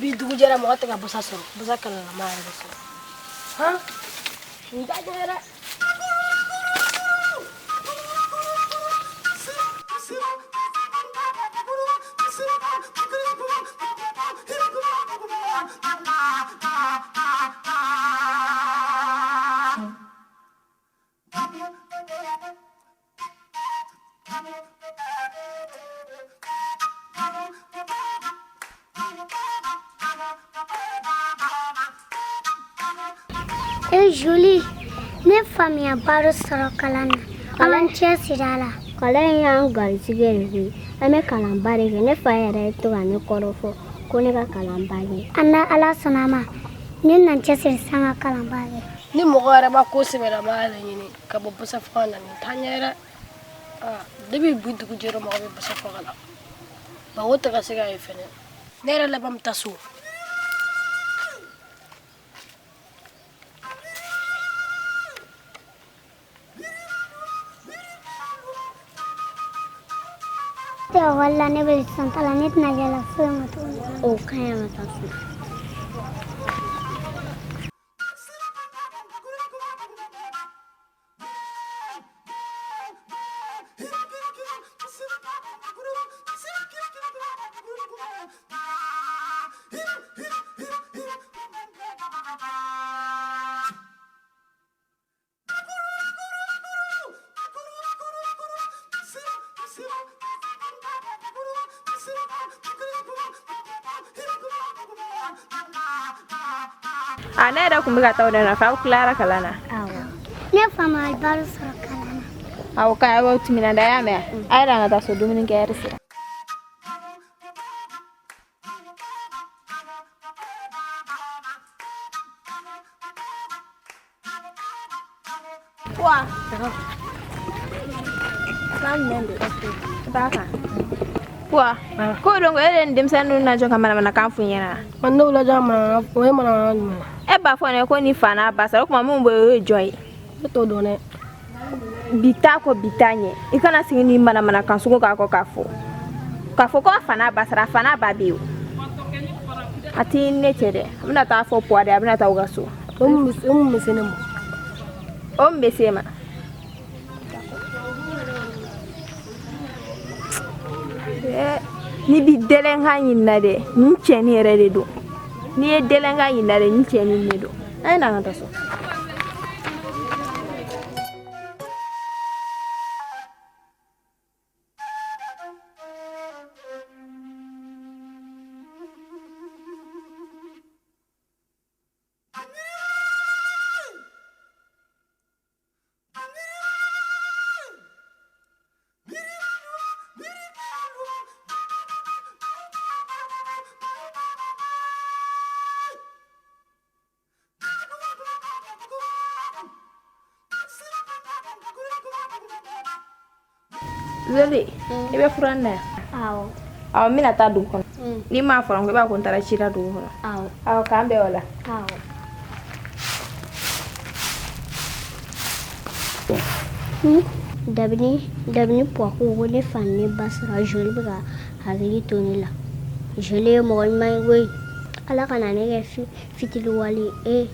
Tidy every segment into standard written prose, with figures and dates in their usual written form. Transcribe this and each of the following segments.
bi dugu jɛra mɔgɔ tɛ ka busa sɔrɔ busa kalalama yɛrɛ bɛ sɔrɔ han nin ka gɛlɛn dɛ Julie, ne faamuya baro sɔrɔ kalan na. Kalan cɛ sira la. Kalan y'an garisɛgɛ de ye. An bɛ kalanba de kɛ. Ne fa yɛrɛ ye to ka ne kɔrɔfɔ ko ne ka kalanba kɛ. An na Ala sɔnna ma. Ne na cɛsiri san ka kalanba kɛ. Ni mɔgɔ yɛrɛ ma ko sɛbɛla ma yɛrɛ ɲini ka bɔ busa faga na nin taa ɲɛ dɛ debi bi dugu jɛra mɔgɔ bɛ busa faga la ba o tɛ ka se ka ye fɛnɛ ne yɛrɛ laban bɛ taa so. Walla ne bɛ santala ne tɛna yala foyi ma tuguni. O ka ɲi ka taa so. Ne yɛrɛ kun bɛ ka taa o de nɔfɛ aw tilara kalan na. Awɔ. Ne faamuya baro sɔrɔ kalan na. Awɔ k'a y'aw timinandiya y'a mɛn a yɛrɛ an ka taa so dumuni kɛ yɛrɛ sera. Wa. Wa ko don ko e de ni denmisɛnninw na jɔ ka manamanakan f'u ɲɛna. Man n'o lajɛ ma o ye manamana jumɛn ye. E b'a fɔ ne ko ni fa n'a ba sara o tuma mun bɛ o ye jɔn ye. Ne t'o dɔn dɛ. Bi t'a kɔ bi t'a ɲɛ i kana sigi ni manamanakan sugu k'a kɔ k'a fɔ ko a fa n'a ba sara a fa n'a ba bɛ yen o. A t'i ne cɛ dɛ a bɛna taa fɔ puwa de a bɛna taa u ka so. O mun bɛ se ne ma. O mun bɛ se ma. Ni bi dɛlɛnkan ɲinina dɛ nin cɛnin yɛrɛ de don n'i ye dɛlɛnkan ɲinina dɛ nin cɛnin de don a ye na an ka taa so. Zoli, I bɛ fura na yan. Awɔ. Awɔ n bɛna taa dugu kɔnɔ. N'i m'a fɔ n ko i b'a fɔ ko n taara ci la dugu kɔnɔ. Awɔ. Awɔ k'an bɛn o la. Awɔ. Dabini puwa ko ne fa ne ba sara Joli bɛ ka hakili to ne la. Joli ye mɔgɔ ɲuman ye koyi. Ala kana ne kɛ fitiriwale ye.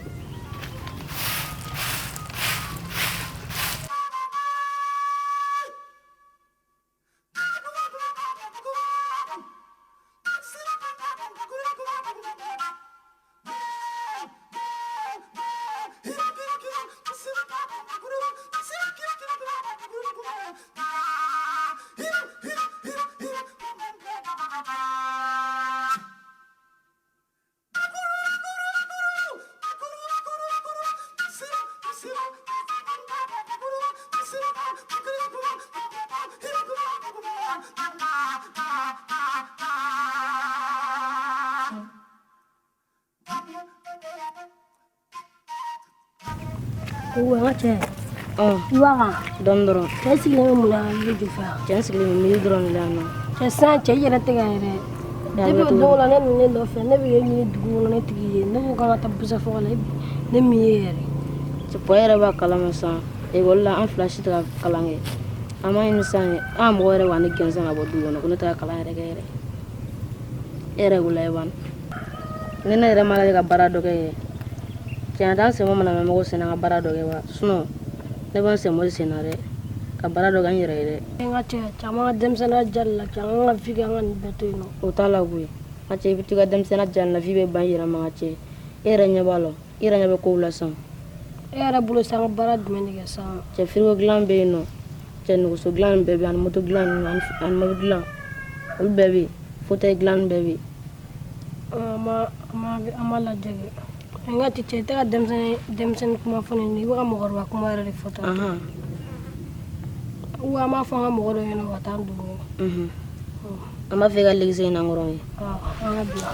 Wa cɛ. Iwa kan dɔɔni dɔrɔn. Cɛ sigilen bɛ mun na ne jɔ fɛ. Cɛ sigilen bɛ miiri dɔrɔn de la yan nɔ. Cɛ san cɛ yɛrɛ tɛ ka yɛrɛ. Depuis o don la ne nana ne nɔfɛ ne bɛ e ɲini dugu kɔnɔ ne tigi ye ne ko k'an ka taa busa faga la ne min ye yɛrɛ. Cɛpɔ yɛrɛ b'a kalama san ekɔli la an fila si tɛ ka kalan kɛ. An m'a ɲini san ye an mɔgɔ yɛrɛ b'an gɛnzɛn ka bɔ du kɔnɔ ko ne tɛ ka kalan yɛrɛ kɛ yɛrɛ. E yɛrɛ wula ye ban. ne ne yɛrɛ ma la ka baara dɔ kɛ yɛ tiɲɛ t'a sɛmɔ mana mɛ mɔgɔ senna ka baara dɔ kɛ wa sinon ne b'an sɛmɔ sen na dɛ ka baara dɔ kɛ n yɛrɛ ye dɛ n ka cɛ caman ka denmisɛnninya jali la cɛ an ka fi kɛ an ka nin bɛɛ to yen nɔ o t'a la koyi n ka cɛ i bɛ t'i ka denmisɛnninya jali la f'i bɛ ban i yɛrɛ ma n ka cɛ e yɛrɛ ɲɛ b'a la i yɛrɛ ɲɛ bɛ kow la sisan e yɛrɛ bolo sa an ka baara jumɛn de kɛ sisan cɛ frigo dilan bɛ yen nɔ cɛ nɛgɛso dilan nin bɛɛ bɛ yen ani moto dilan ninnu ani mobili dilan olu bɛɛ bɛ yen fauteuil dilan nin bɛɛ bɛ yen an ma lajɛ kɛ n ka cɛ i tɛ ka denmisɛnnin kuma fɔ nin i bɛ ka mɔgɔkɔrɔba kuma yɛrɛ de fɔ tan ou an b'a fɔ an ka mɔgɔ dɔ ɲɛna ka taa an dogo an b'a fɛ i ka legise in nankɔrɔ ye an ka bila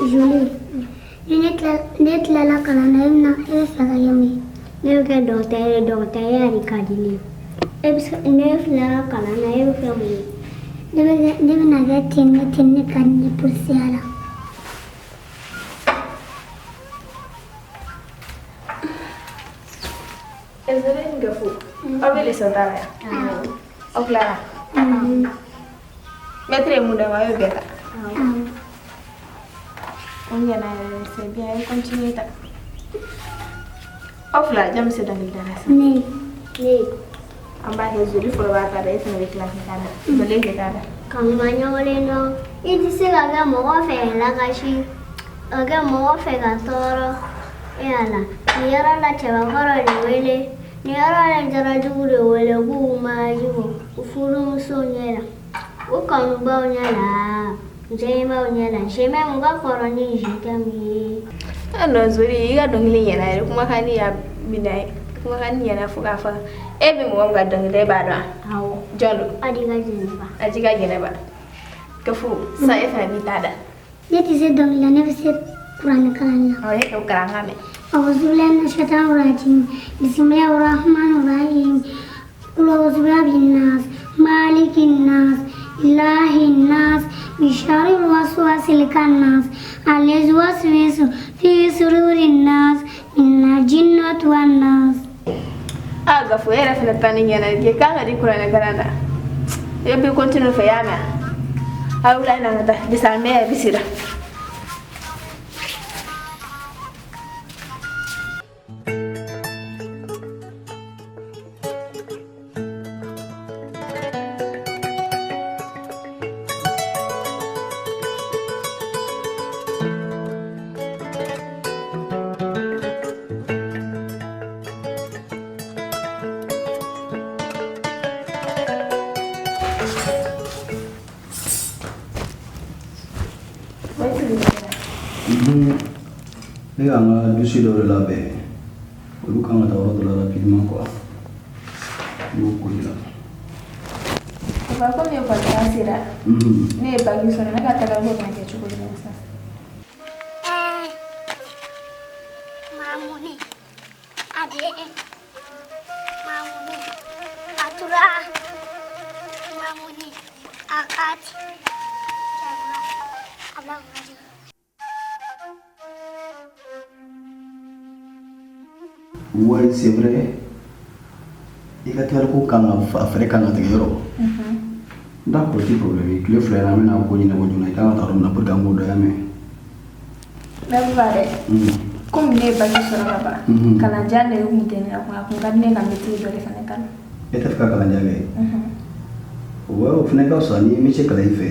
Julie, ne tilala kalan na i bɛ fɛ ka kɛ mun ye? Ne bɛ kɛ dɔgɔtɔrɔ ye, dɔgɔtɔrɔya de ka di ne ye. Ne filala kalan na e bɛ fɛ mun ye? Ne bɛna kɛ ten ne ka di ne polisiya la. Ezelin Gafu, aw bɛ leçon ta la yan? Aw tilara? Maître ye mun d'a ma a y'o bɛɛ ta? O ɲɛna yɛrɛ c'est bien a ye continuer ta. Aw fila jɔn bɛ se dɔnkilida la sisan? Ne. An b'a kɛ Zuli fɔlɔ b'a ta da e fana bɛ tila k'i ta da. Zuli k'i ta da. Kanuma ɲɔgɔnlen dɔn i tɛ se ka kɛ mɔgɔ fɛ lakasi ka kɛ mɔgɔ fɛ ka tɔɔrɔ e Ala nin yɔrɔ la cɛbakɔrɔ de wele nin yɔrɔ la jarajugu de wele k'u ma jugu u furumusow ɲɛ la u kanubaw ɲɛ la jɛɲɛbaw ɲɛ la sɛmɛ mun ka kɔrɔ ni zikɛmu ye. Non Zuli i ka dɔnkili ɲɛna yɛrɛ kumakan y'a minɛ kumakan ɲɛna fo k'a fɔ e bɛ mɔgɔ min ka dɔnkili e b'a dɔn wa? Awɔ. Jɔn don? Adiga Jɛnɛba. Adiga Jɛnɛba. Gafu sisan e fana b'i ta da. Ne tɛ se dɔnkili la ne bɛ se kuranɛ kalanni la. Awɔ e k'o kalan ka mɛn. أعوذ بالله من الشيطان الرجيم بسم الله الرحمن الرحيم قل أعوذ برب الناس مالك الناس إله الناس من شر الوسواس الخناس الذي يوسوس في صدور الناس من الجنة والناس. Gafu e yɛrɛ fana ta ni ɲɛna k'i kan ka di kuranɛ kalan na. E bɛ continue fɛ y'a mɛn a wula na ka taa bisa mɛ yɛrɛ bisira. Ne ka n ka dossier dɔ de labɛn olu kan ka taa yɔrɔ dɔ la rapidement quoi n b'o ko la. Papa komi ekɔlidenya sera ne ye bagi sɔrɔ ne ka taga ko kan kɛ cogo di sisan? Mamuni Ade Mamuni Atura Mamuni Akati Allah Ouais, c'est vrai. I ka taa ko kan ka a fɛrɛ kan ka tigɛ yɔrɔ. D'accord, ti problème. Tile fila in na an bɛna ko ɲɛnabɔ joona i kan ka taa yɔrɔ min na pour que an k'o dɔn ya mɛn. Ne ba dɛ. Komi ne ye bagi sɔrɔ ka ban kalanjan de kun tɛ ne la a kun ka di ne ka métier dɔ de fana kalan. E tɛ fɛ ka kalanjan kɛ? Ouais, o fana ka fisa ni métier kalan i fɛ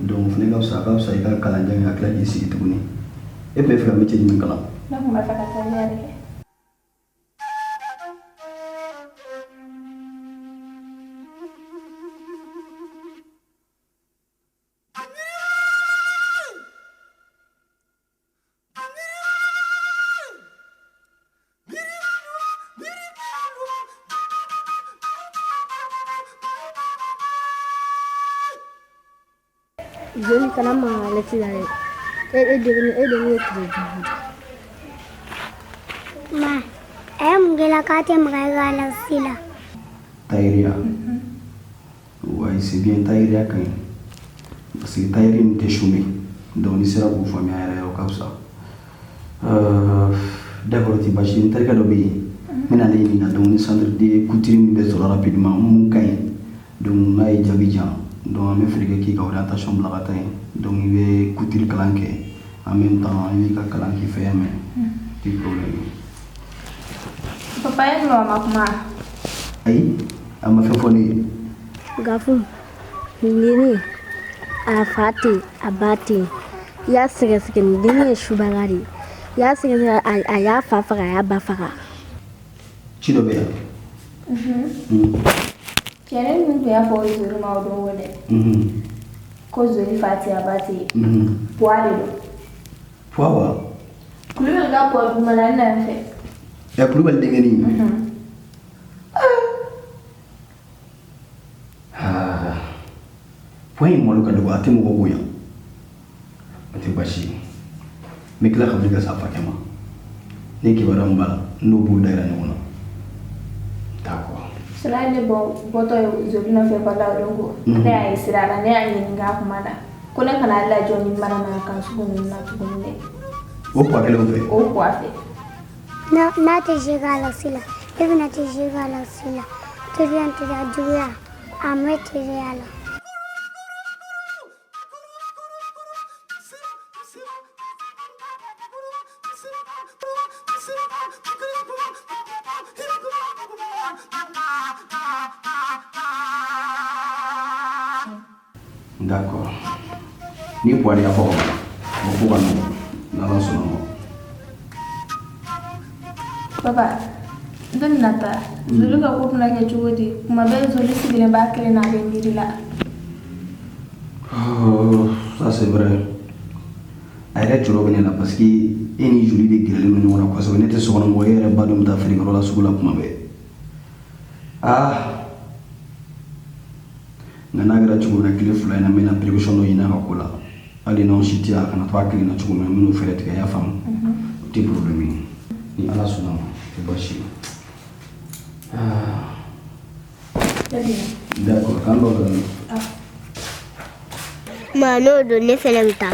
donc o fana ka fisa i ka kalanjan kɛ ka tila k'i sigi tuguni. E bɛ fɛ ka métier jumɛn kalan? Ne kun b'a fɛ ka teliya de kɛ. Joli kana ma leti la e de ma mungela kate mga la sila Taïria. Ouais, c'est bien Taïria quand même. Parce que Taïria n'était choumé. Donc il sera pour famille à comme ça. D'accord, tu vas chez une terre d'obéir. Maintenant, il y a donc un centre de couture de rapidement. Mon cahier. Donc là, il y a Abidjan. Donc, on fait qui a orientation blague. Donc, il va couture calanque. En même temps, il va calanque fait un petit problème. Papa, il y a ma Aïe, elle m'a fait folie. gafu nini afati abati ya siga nini shubagari ya siga aya fafaga ya bafaga Chidobea. Kenen mun ya fo zuri ma do wode. Ko zuri fati abati. Poade do. Poawa. Kulul ga po mala na fe. Ya kulubal dengeni. Point moi le cas de mo boya. Ate bashi. Me kila khabri ga safa kema. Ne ki baram bala no bu daira nyona. D'accord. Cela ne bon boto zuri na fe bala dongo. Ne ay sirala ne ay nga kumada. Kone kana la joni mana na kan su na tugunne. O kwa kele o fe. O kwa fe. na te jega la sila even na te jega la sila te viens te da juya amre te reala D'accord. Ni poani ya fo. Mo ko na la sono. Papa, don nata. Zulu ka ko na ke chugodi. Kuma be zulu sigile ba kele na be mirila. Oh, ça c'est vrai. Elle est toujours venue là parce que ni joli de gueule nous on a quoi ça on était sur un moyen ba dum ta feri la sugula kuma be. Ah. Ngana gara chugo na kile fula na mena précaution no ina ka kula. Ali non shitia kana to akili na chugo menu fere te ya fam. Ti problème ni ala suna ke bashi. Ah. D'accord, quand on mano do ne felemta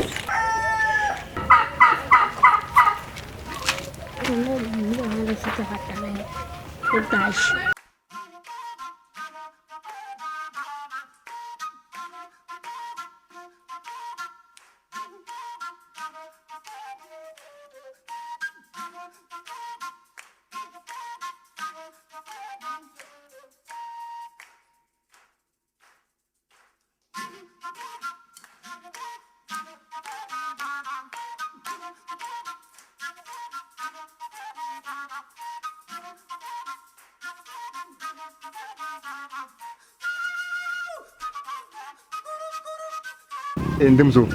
Ndemso,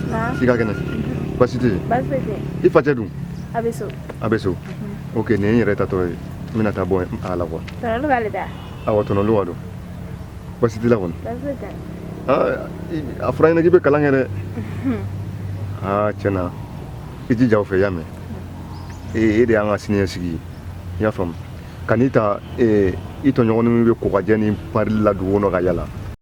ika kene. Basiti. Basiti. Ifa dum. Abeso. Abeso. Okay, ne yere tato mina ta bon ala ko. Tono gale da. Awa tono lo wado. Basiti la won. Basiti. Afra ina gibe kalangere. Chena. Iji jaw fe yame. De anga sini sigi. Ya fam. Kanita ito nyoni be ko ka jeni parilla du wono ga yala.